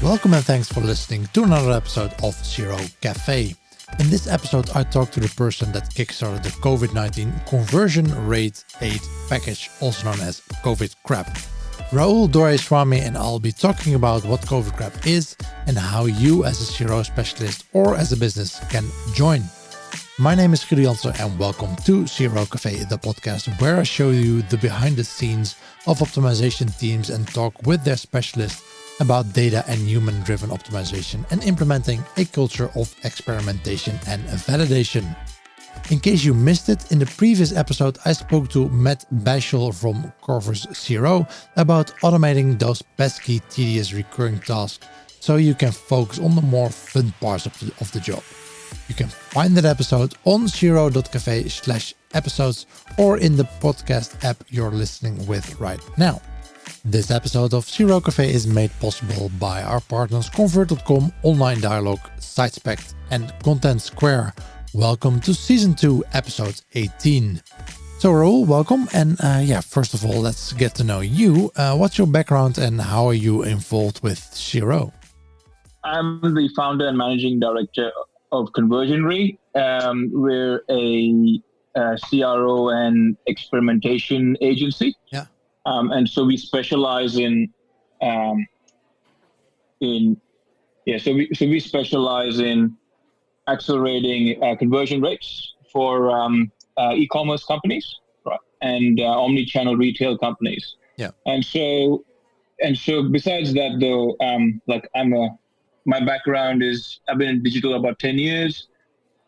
Welcome and thanks for listening to another episode of Zero Cafe. In this episode, I talk to the person that kickstarted the COVID-19 conversion rate aid package, also known as COVID CRAP. Raoul Doraiswamy, and I'll be talking about what COVID CRAP is and how you as a Zero specialist or as a business can join. My name is Guido Jansen and welcome to Zero Cafe, the podcast where I show you the behind the scenes of optimization teams and talk with their specialists about data and human-driven optimization and implementing a culture of experimentation and validation. In case you missed it, in the previous episode, I spoke to Matt Beischel from Corvus Zero about automating those pesky, tedious, recurring tasks so you can focus on the more fun parts of the job. You can find that episode on zero.cafe/episodes or in the podcast app you're listening with right now. This episode of Zero Cafe is made possible by our partners Convert.com, Online Dialogue, SiteSpect, and Content Square. Welcome to Season 2, Episode 18. So Raoul, welcome. And first of all, let's get to know you. What's your background and how are you involved with Zero? I'm the founder and managing director of Conversion Rate. We're a CRO and experimentation agency. Yeah. And so we specialize we specialize in accelerating conversion rates for e-commerce companies, right, and omni-channel retail companies. Yeah. And so besides that, though, my background is I've been in digital about 10 years,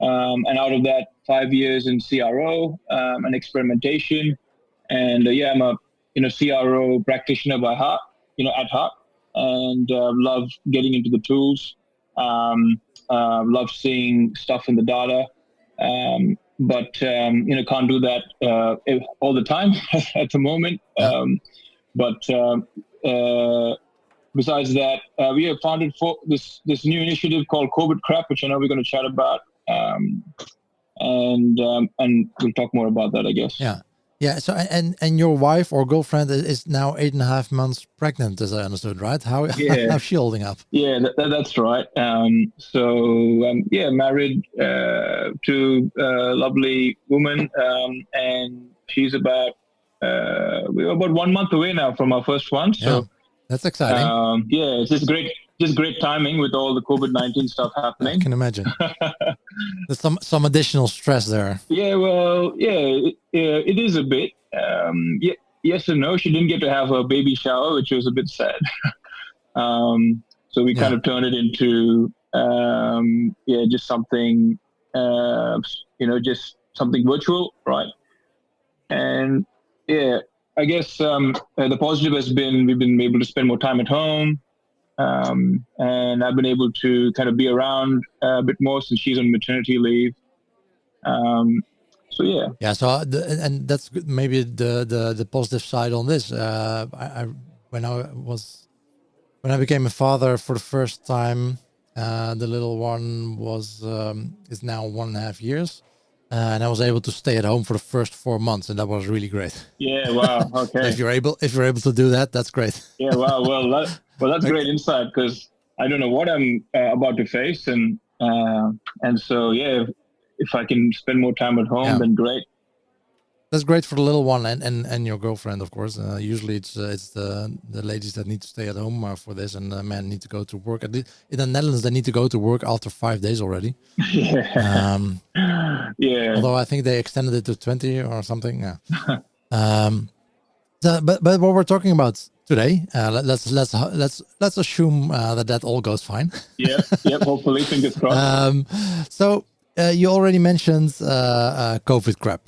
and out of that, 5 years in CRO and experimentation, and I'm a CRO practitioner by heart, at heart, and love getting into the tools, love seeing stuff in the data, but can't do that all the time at the moment. Besides that, we have founded this new initiative called COVID CRAP, which I know we're going to chat about, and we'll talk more about that, I guess. Yeah. Yeah. So, and your wife or girlfriend is now 8.5 months pregnant, as I understood, right? How's she holding up? Yeah, that's right. Married to a lovely woman, and she's we're about 1 month away now from our first one. So yeah, that's exciting. It's just great timing with all the COVID-19 stuff happening. I can imagine. There's some additional stress there. Yeah, well, it is a bit. Yes and no. She didn't get to have her baby shower, which was a bit sad. So we kind of turned it into, just something, just something virtual, right? And I guess the positive has been we've been able to spend more time at home. And I've been able to kind of be around a bit more since she's on maternity leave. So and that's maybe the positive side on this. When I became a father for the first time, the little one is now 1.5 years, and I was able to stay at home for the first 4 months, and that was really great. Yeah, wow, okay. So if you're able to do that, that's great. Yeah, wow. Well, that's great insight because I don't know what I'm about to face, and so if I can spend more time at home, then great. That's great for the little one and your girlfriend, of course. Usually it's the ladies that need to stay at home for this, and the men need to go to work. At least in the Netherlands, they need to go to work after 5 days already. Yeah. Although I think they extended it to 20 or something. Yeah. But what we're talking about today, let's assume that all goes fine. Yeah. Hopefully, fingers crossed. So you already mentioned COVID CRAP.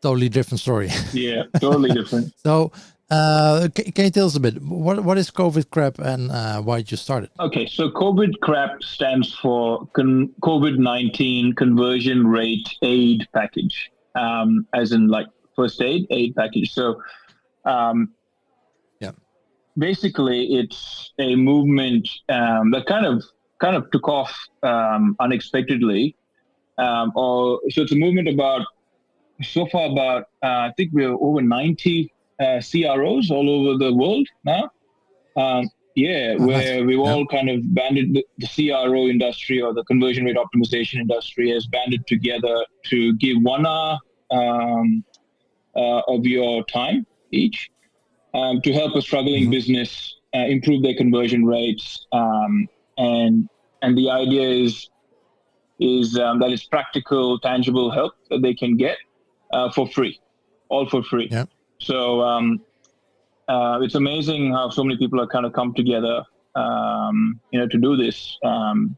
Totally different story. Yeah, totally different. So, can you tell us a bit what is COVID CRAP and why did you start it? Okay, so COVID CRAP stands for COVID-19 Conversion Rate Aid Package, as in like first aid package. So, basically, it's a movement that kind of took off unexpectedly. So it's a movement about I think we're over 90 CROs all over the world now. where we've all kind of banded the CRO industry, or the conversion rate optimization industry, has banded together to give 1 hour of your time each to help a struggling business improve their conversion rates. And the idea is that it's practical, tangible help that they can get for free, all for free. Yeah. So it's amazing how so many people have kind of come together, to do this. And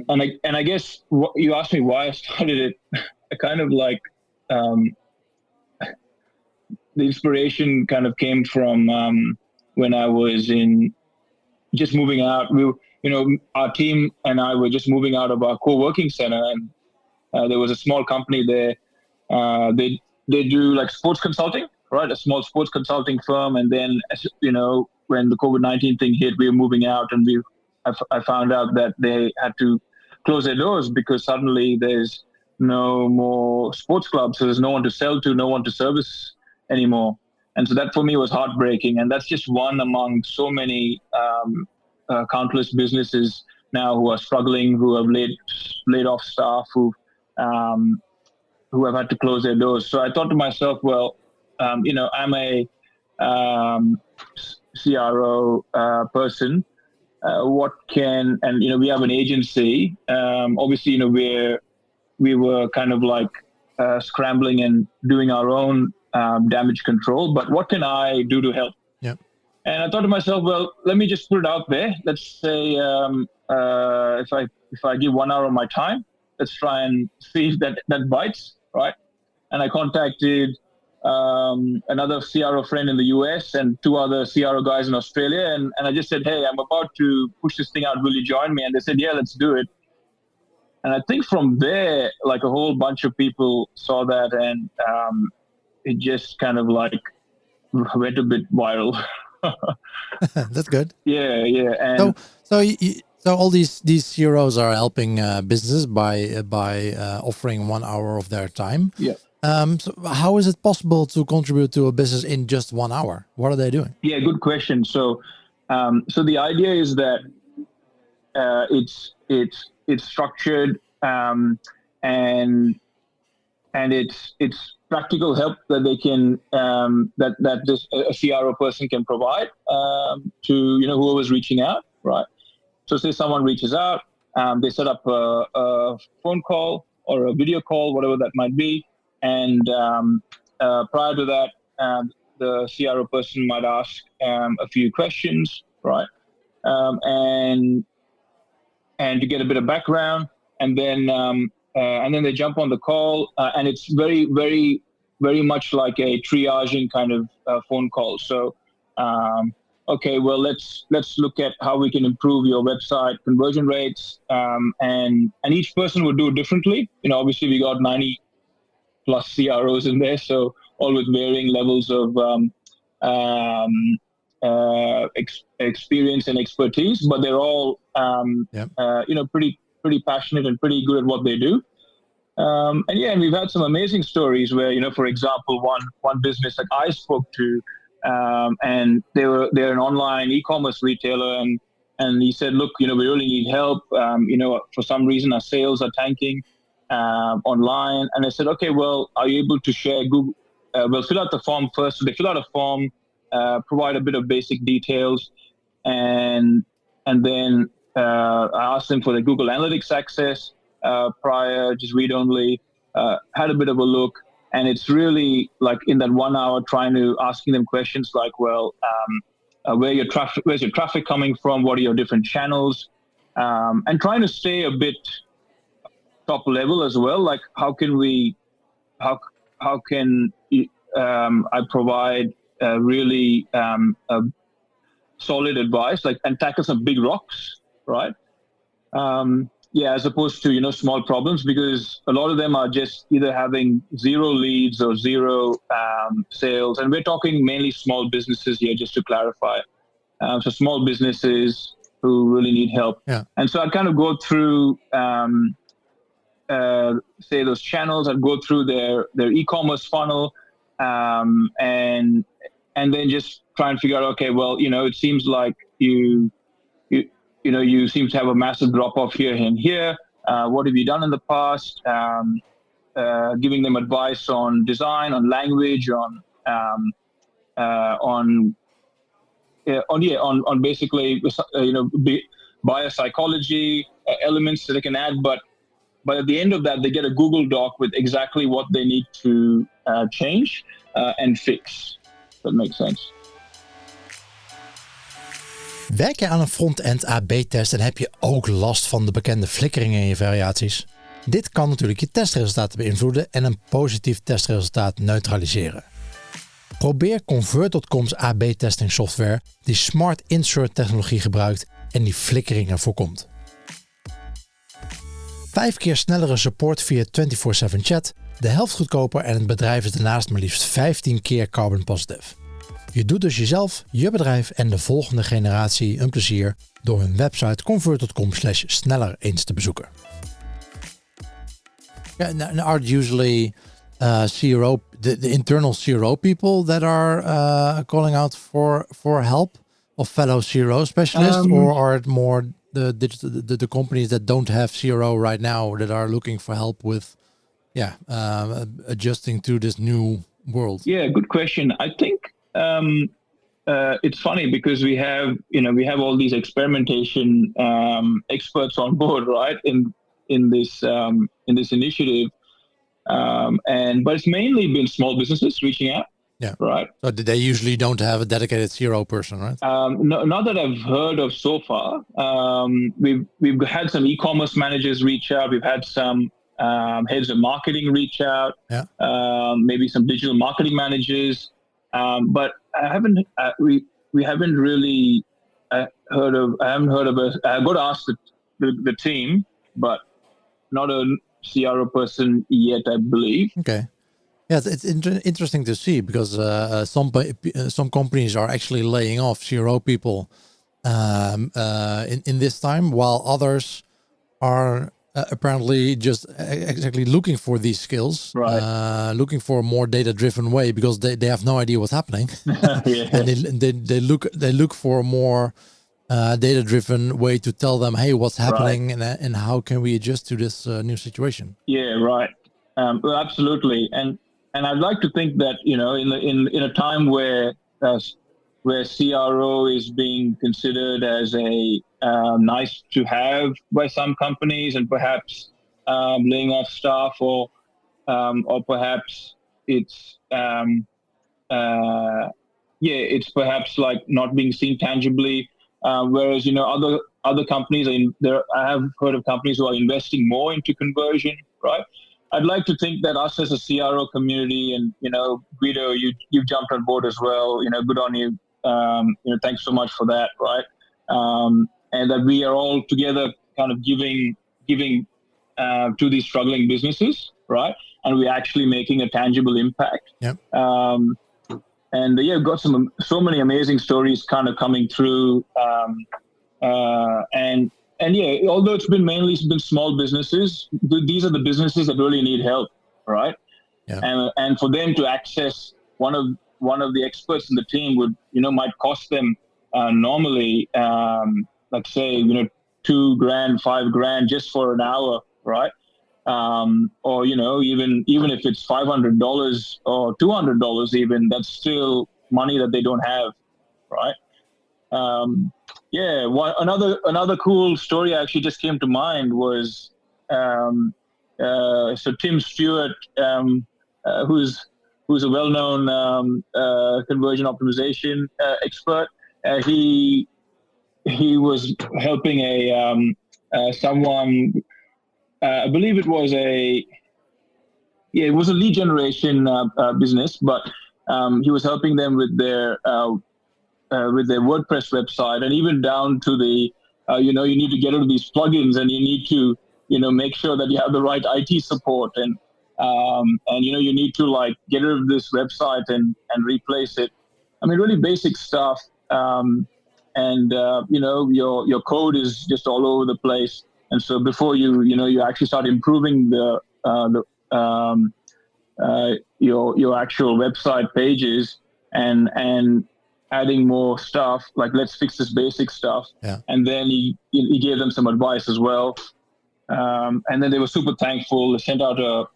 I guess you asked me why I started it. I kind of like the inspiration kind of came from when I was just moving out. Our team and I were just moving out of our co-working center, and there was a small company there. They do like sports consulting, right? A small sports consulting firm. And then, when the COVID-19 thing hit, we were moving out, and I found out that they had to close their doors because suddenly there's no more sports clubs. So there's no one to sell to, no one to service anymore. And so that for me was heartbreaking. And that's just one among so many countless businesses now who are struggling, who have laid off staff, who have had to close their doors. So I thought to myself, well, I'm a CRO person. We have an agency. Obviously, we were kind of like scrambling and doing our own damage control, but what can I do to help? Yeah. And I thought to myself, well, let me just put it out there. Let's say if I give 1 hour of my time, let's try and see if that bites, right? And I contacted another CRO friend in the US and 2 other CRO guys in Australia. And I just said, hey, I'm about to push this thing out. Will you join me? And they said, yeah, let's do it. And I think from there, like a whole bunch of people saw that, and it just kind of like went a bit viral. That's good. Yeah. And so all these CROs are helping businesses by offering 1 hour of their time. Yeah. So how is it possible to contribute to a business in just 1 hour? What are they doing? Yeah, good question. So the idea is that it's structured and it's practical help that they can that this a CRO person can provide to whoever's reaching out, right? So say someone reaches out, they set up a phone call or a video call, whatever that might be, and prior to that, the CRO person might ask a few questions, right? And to get a bit of background, and then they jump on the call, and it's very, very, very much like a triaging kind of phone call. So, okay, well, let's look at how we can improve your website conversion rates, and each person would do it differently. Obviously, we got 90 plus CROs in there, so all with varying levels of experience and expertise, but they're all pretty passionate and pretty good at what they do. And we've had some amazing stories where, for example, one business that I spoke to, and they're an online e-commerce retailer, and he said, look, we really need help. For some reason our sales are tanking online. And I said, okay, well, are you able to share Google? We'll fill out the form first. So they fill out a form, provide a bit of basic details, and then I asked them for the Google Analytics access prior, just read only, had a bit of a look. And it's really like in that 1 hour asking them questions like, well, where's your traffic coming from? What are your different channels? And trying to stay a bit top level as well. Like how can I provide really solid advice, and tackle some big rocks, right? As opposed to, small problems, because a lot of them are just either having zero leads or zero sales. And we're talking mainly small businesses here, just to clarify. So small businesses who really need help. Yeah. And so I kind of go through, say those channels, I'd go through their e-commerce funnel, and then just try and figure out, okay, well, it seems like you seem to have a massive drop off here and here. What have you done in the past? Giving them advice on design, on language, on basically biopsychology elements that they can add. But at the end of that, they get a Google Doc with exactly what they need to change and fix. That makes sense. Werk je aan een front-end AB-test en heb je ook last van de bekende flikkeringen in je variaties? Dit kan natuurlijk je testresultaten beïnvloeden en een positief testresultaat neutraliseren. Probeer Convert.com's AB-testing software die Smart Insert technologie gebruikt en die flikkeringen voorkomt. 5 keer snellere support via 24/7 chat, de helft goedkoper en het bedrijf is daarnaast maar liefst 15 keer carbon positive. Je doet dus jezelf, je bedrijf en de volgende generatie een plezier door hun website convert.com/sneller eens te bezoeken. Yeah, are usually CRO, the internal CRO people that are calling out for help of fellow CRO specialists, or are it more the companies that don't have CRO right now that are looking for help with adjusting to this new world? Yeah, good question. I think it's funny because we have all these experimentation experts on board, right? In this initiative, but it's mainly been small businesses reaching out. Yeah. Right. So they usually don't have a dedicated CRO person, right? No, not that I've heard of so far. We've had some e-commerce managers reach out. We've had some heads of marketing reach out. Yeah. Maybe some digital marketing managers. But I haven't. We haven't really heard of. I haven't heard of a. I got to ask the team, but not a CRO person yet, I believe. Okay. Yeah, it's interesting to see because some companies are actually laying off CRO people in this time, while others are apparently just exactly looking for these skills, right. Looking for a more data-driven way because they have no idea what's happening, yeah. and they look for a more data-driven way to tell them, hey, what's happening, right. and how can we adjust to this new situation? Yeah, right. Well, absolutely, and I'd like to think that in a time where CRO is being considered as a nice to have by some companies, and perhaps laying off staff, or perhaps it's it's perhaps like not being seen tangibly. Whereas other companies I have heard of companies who are investing more into conversion, right? I'd like to think that us as a CRO community, and Guido, you've jumped on board as well. Good on you. Thanks so much for that, right? And that we are all together, kind of giving to these struggling businesses, right? And we're actually making a tangible impact. Yep. And we've got so many amazing stories kind of coming through. And yeah, although it's been mainly small businesses, these are the businesses that really need help, right? Yeah. And for them to access one of the experts in the team might cost them normally, let's say $2,000, $5,000 just for an hour, right? Or even if it's $500 or $200 even, that's still money that they don't have, right? Another cool story actually just came to mind was so Tim Stewart, who's a well-known conversion optimization expert. He was helping someone. I believe it was a lead generation business, but he was helping them with their WordPress website, and even down to the you need to get rid of these plugins, and you need to make sure that you have the right IT support, and you need to like get rid of this website and replace it. I mean, really basic stuff, and your code is just all over the place. And so before you actually start improving your actual website pages, and adding more stuff, like let's fix this basic stuff. Yeah. And then he gave them some advice as well. And then they were super thankful. They sent out a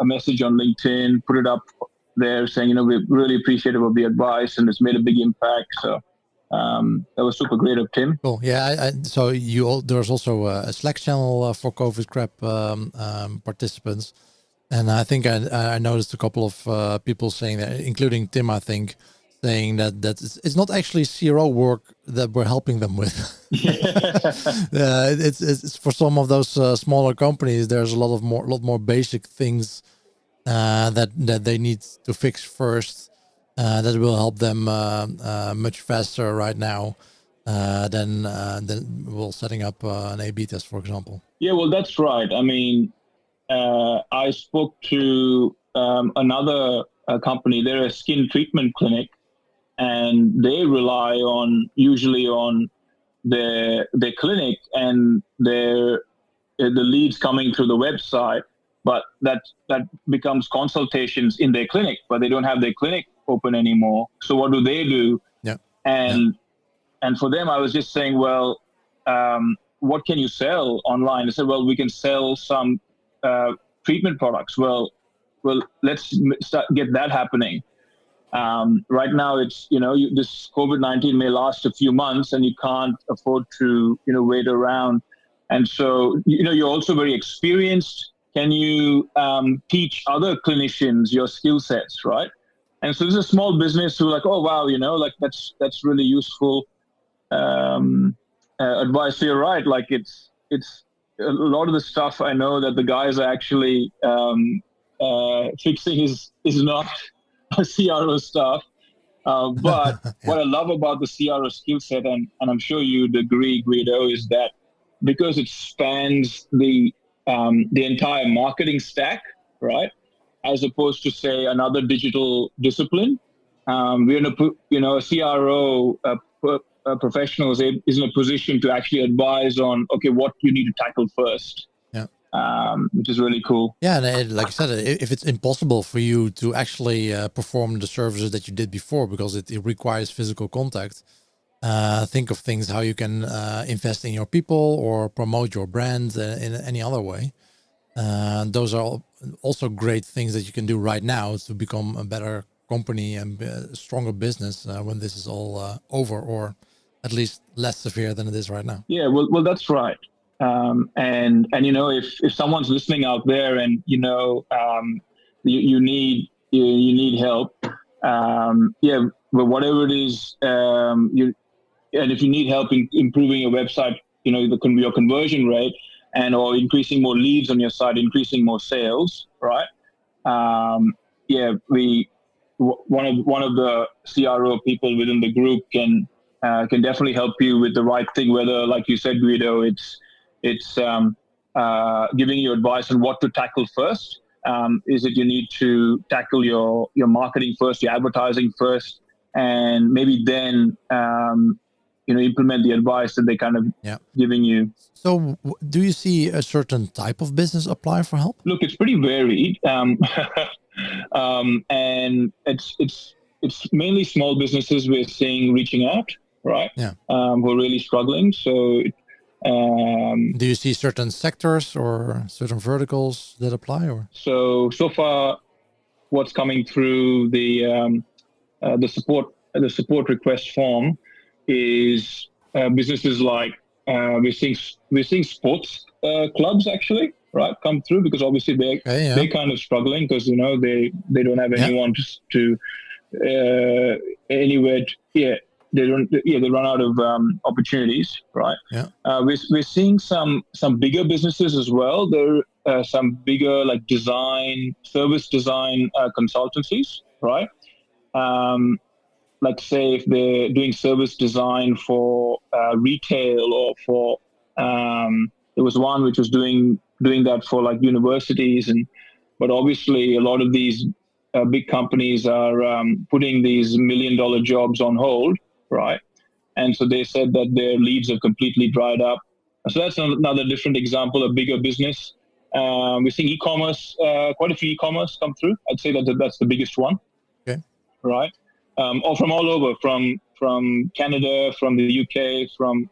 message on LinkedIn, put it up there saying, we're really appreciative of the advice and it's made a big impact. So that was super great of Tim. Cool. Yeah. So there's also a Slack channel for COVID crap participants. And I think I noticed a couple of people saying that, including Tim, I think, saying that it's not actually CRO work that we're helping them with. It's for some of those smaller companies. There's a lot more basic things that they need to fix first. That will help them much faster right now than setting up an A/B test, for example. Yeah, well, that's right. I mean, I spoke to another company. They're a skin treatment clinic, and they rely usually on their clinic and the leads coming through the website. But that becomes consultations in their clinic, but they don't have their clinic open anymore. So what do they do? Yeah. And for them, I was just saying, well, what can you sell online? They said, well, we can sell some treatment products. Well, let's get that happening. Right now, it's this COVID-19 may last a few months, and you can't afford to wait around. And so you're also very experienced. Can you teach other clinicians your skill sets, right? And so this is a small business who like, oh wow, like that's really useful advice. So you're right. Like it's a lot of the stuff I know that the guys are actually fixing is not CRO stuff. But what I love about the CRO skill set, and I'm sure you'd agree, Guido, is that because it spans the entire marketing stack, right? As opposed to say another digital discipline, we're in a CRO professional is in a position to actually advise on what you need to tackle first. Yeah, which is really cool. Yeah, and like I said, if it's impossible for you to actually perform the services that you did before because it requires physical contact, think of things how you can invest in your people or promote your brand in any other way. Those are also great things that you can do right now to become a better company and a stronger business when this is all over, or at least less severe than it is right now. Yeah, well, that's right. And if someone's listening out there and you need help, but whatever it is, and if you need help in improving your website, your conversion rate or increasing more leads on your site, increasing more sales, right? One of the CRO people within the group can definitely help you with the right thing. Whether, like you said, Guido, it's giving you advice on what to tackle first. Is it you need to tackle your marketing first, your advertising first, and maybe then implement the advice that they kind of giving you. So do you see a certain type of business apply for help? Look, it's pretty varied. And it's mainly small businesses we're seeing reaching out, right? Yeah. Who are really struggling. So do you see certain sectors or certain verticals that apply, or? So far what's coming through the support request form is businesses like we're seeing sports clubs actually, right, come through, because obviously they're kind of struggling because they don't have anyone to anywhere. They run out of opportunities, right? Yeah. We're seeing some bigger businesses as well. There are some bigger like service design consultancies, right? Like say if they're doing service design for retail, or for there was one which was doing that for like universities, but obviously a lot of these big companies are putting these $1 million jobs on hold, right? And so they said that their leads have completely dried up. So that's another different example of bigger business. We're seeing e-commerce, quite a few e-commerce come through. I'd say that's the biggest one. Okay. Right. or from all over, from Canada, from the UK, from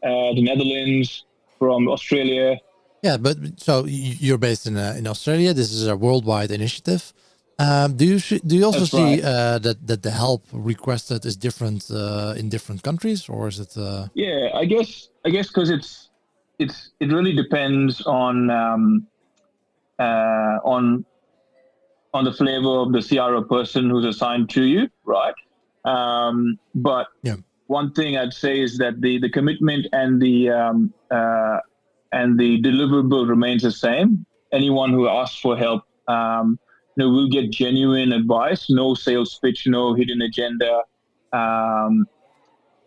the Netherlands, from Australia. Yeah, but so you're based in Australia. This is a worldwide initiative. Do you also That's see right. that the help requested is different in different countries, or is it? Yeah, I guess because it really depends uh, on on the flavor of the CRO person who's assigned to you, right? But Yeah. one thing I'd say is that the commitment and the deliverable remains the same. Anyone who asks for help, will get genuine advice, no sales pitch, no hidden agenda,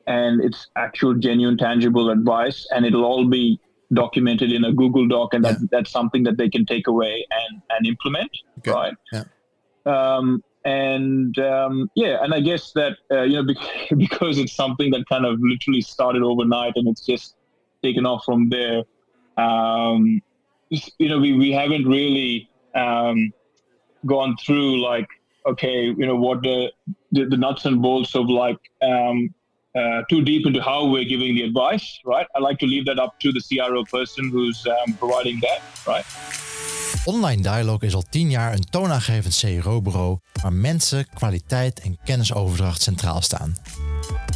and it's actual, genuine, tangible advice, and it'll all be documented in a Google Doc, and Yeah. that's something that they can take away and implement, Okay. right? Yeah. And I guess that because it's something that kind of literally started overnight and it's just taken off from there. We haven't really gone through like, okay, what the nuts and bolts of like too deep into how we're giving the advice, right? I like to leave that up to the CRO person who's providing that, right? Online Dialogue is al 10 jaar een toonaangevend CRO-bureau waar mensen, kwaliteit en kennisoverdracht centraal staan.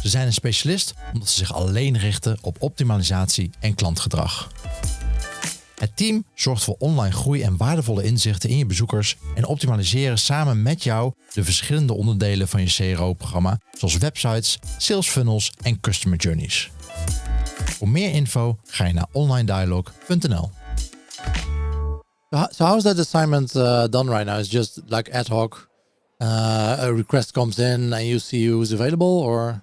Ze zijn een specialist omdat ze zich alleen richten op optimalisatie en klantgedrag. Het team zorgt voor online groei en waardevolle inzichten in je bezoekers en optimaliseren samen met jou de verschillende onderdelen van je CRO-programma, zoals websites, sales funnels en customer journeys. Voor meer info ga je naar onlinedialogue.nl. So how's that assignment done right now? It's just like ad hoc. A request comes in and you see who's available, or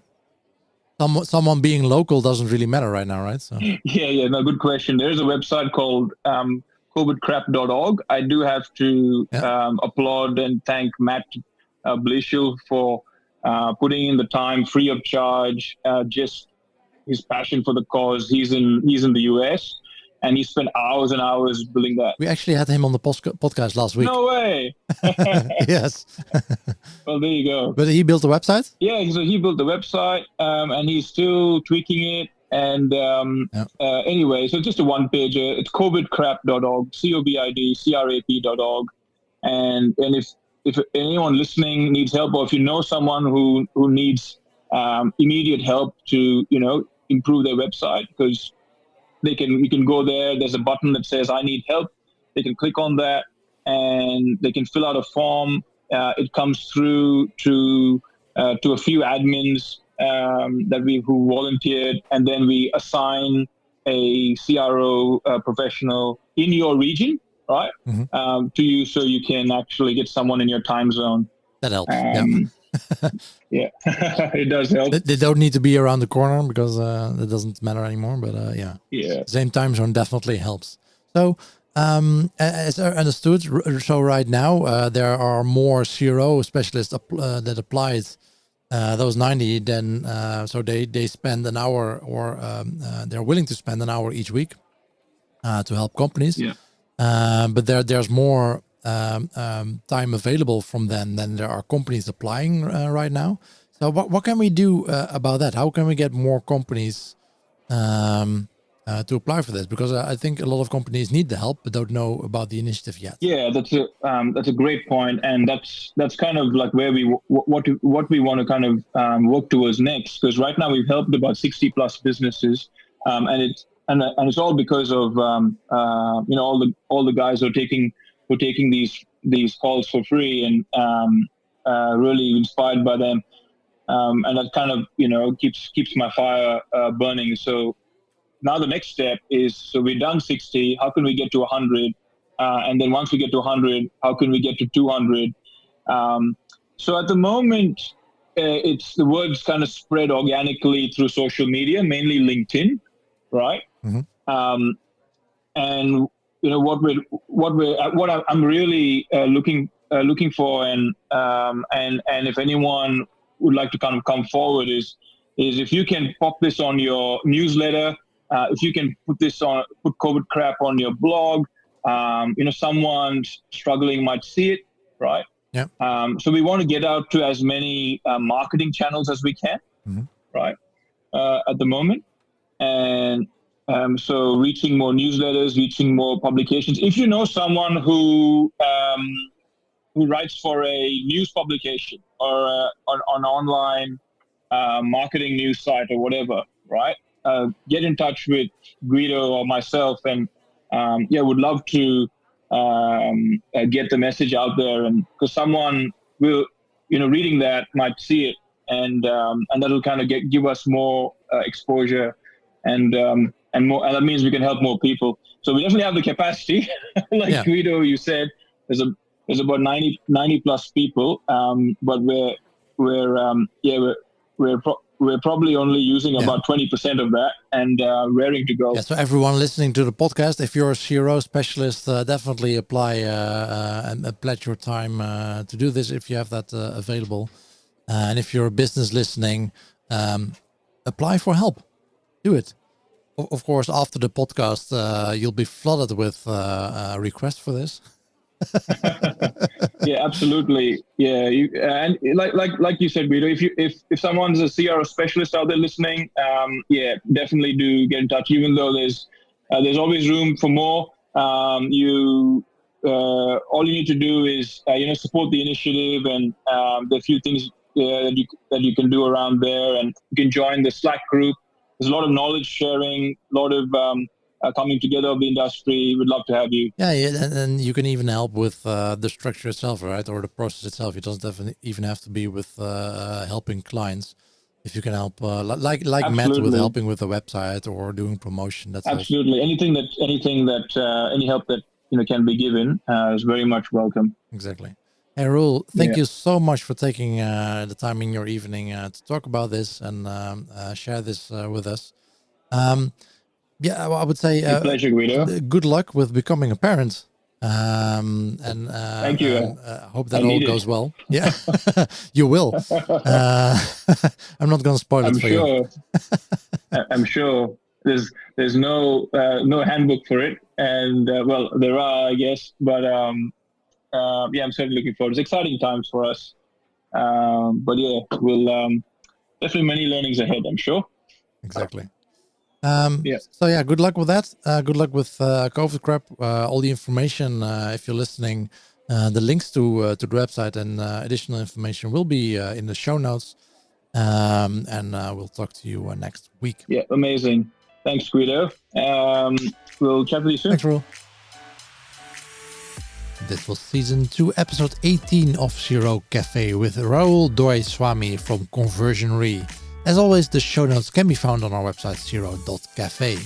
someone being local doesn't really matter right now, right? So. Yeah, no, good question. There's a website called Covid19.org. I do have to applaud and thank Matt Blishel for putting in the time free of charge, just his passion for the cause. He's in the US. And he spent hours and hours building that. We actually had him on the podcast last week. No way. Yes. Well, there you go. But he built the website? Yeah, so he built the website and he's still tweaking it. And anyway, so just a one pager. It's covidcrap.org, COVIDCRAP.org. And if anyone listening needs help, or if you know someone who needs immediate help to, improve their website, because you can go there. There's a button that says "I need help." They can click on that and they can fill out a form. It comes through to a few admins who volunteered, and then we assign a CRO professional in your region, right, to you, so you can actually get someone in your time zone. That helps. Yeah, it does help. They don't need to be around the corner because it doesn't matter anymore. But same time zone definitely helps. So as I understood, so right now there are more CRO specialists that applied those 90. Then so they spend an hour, or they're willing to spend an hour each week to help companies. Yeah. But there's more time available from them than there are companies applying right now. So what can we do about that? How can we get more companies to apply for this? Because I think a lot of companies need the help but don't know about the initiative yet. Yeah, that's a great point, and that's kind of like where what we want to kind of work towards next. Because right now we've helped about 60 plus businesses, and it's all because of all the guys who are taking these calls for free, and really inspired by them, and that kind of keeps my fire burning. So now the next step is, so we've done 60. How can we get to 100? And then once we get to 100, how can we get to 200? So at the moment, it's the word's kind of spread organically through social media, mainly LinkedIn, right? Mm-hmm. And what I'm really looking for, and if anyone would like to kind of come forward, is if you can pop this on your newsletter, if you can put COVID crap on your blog, someone struggling might see it, right? Yeah. So we want to get out to as many marketing channels as we can, right? At the moment, and so reaching more newsletters, reaching more publications. If you know someone who writes for a news publication or an online marketing news site or whatever, right? Get in touch with Guido or myself, and would love to get the message out there, and because someone will, reading that might see it, and that'll kind of give us more exposure, and more, and that means we can help more people. So we definitely have the capacity, like Guido, you said, there's about 90 plus people, but we're probably only using about 20% of that, and raring to go. Yeah, so everyone listening to the podcast, if you're a CRO specialist, definitely apply and pledge your time to do this if you have that available. And if you're a business listening, apply for help. Do it. Of course, after the podcast, you'll be flooded with requests for this. Yeah, absolutely. Yeah, and like you said, Guido, if someone's a CRO specialist out there listening, definitely do get in touch. Even though there's always room for more. All you need to do is support the initiative, and there are a few things that you can do around there, and you can join the Slack group. There's a lot of knowledge sharing, a lot of coming together of the industry. We'd love to have you. Yeah, and you can even help with the structure itself, right, or the process itself. It doesn't even have to be with helping clients. If you can help, like Matt with helping with the website or doing promotion, that's absolutely any help that can be given is very much welcome. Exactly. Hey, Raoul, thank you so much for taking the time in your evening to talk about this and share this with us. I would say pleasure, Guido. Good luck with becoming a parent. Thank you. Hope that all goes well. Yeah, you will. I'm not going to spoil it for you. I'm sure there's no handbook for it, and there are, I guess, but I'm certainly looking forward. It's exciting times for us, but we'll definitely many learnings ahead, I'm sure. Exactly. So good luck with that. Good luck with COVID crap. All the information, if you're listening, the links to the website and additional information will be in the show notes. And we'll talk to you next week. Yeah, amazing. Thanks, Guido. We'll chat with you soon. Thanks, Raoul. This was season 2, episode 18 of CRO Cafe with Raoul Doraiswamy from Conversion.Re. As always, the show notes can be found on our website, CRO.cafe.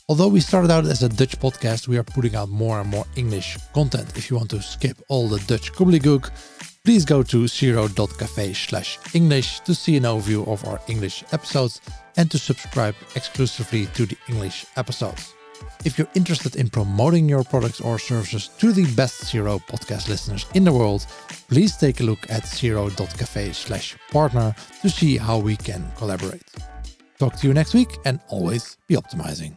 Although we started out as a Dutch podcast, we are putting out more and more English content. If you want to skip all the Dutch gobbledygook, please go to CRO.cafe/English to see an overview of our English episodes and to subscribe exclusively to the English episodes. If you're interested in promoting your products or services to the best CRO podcast listeners in the world, please take a look at CRO.cafe/partner to see how we can collaborate. Talk to you next week, and always be optimizing.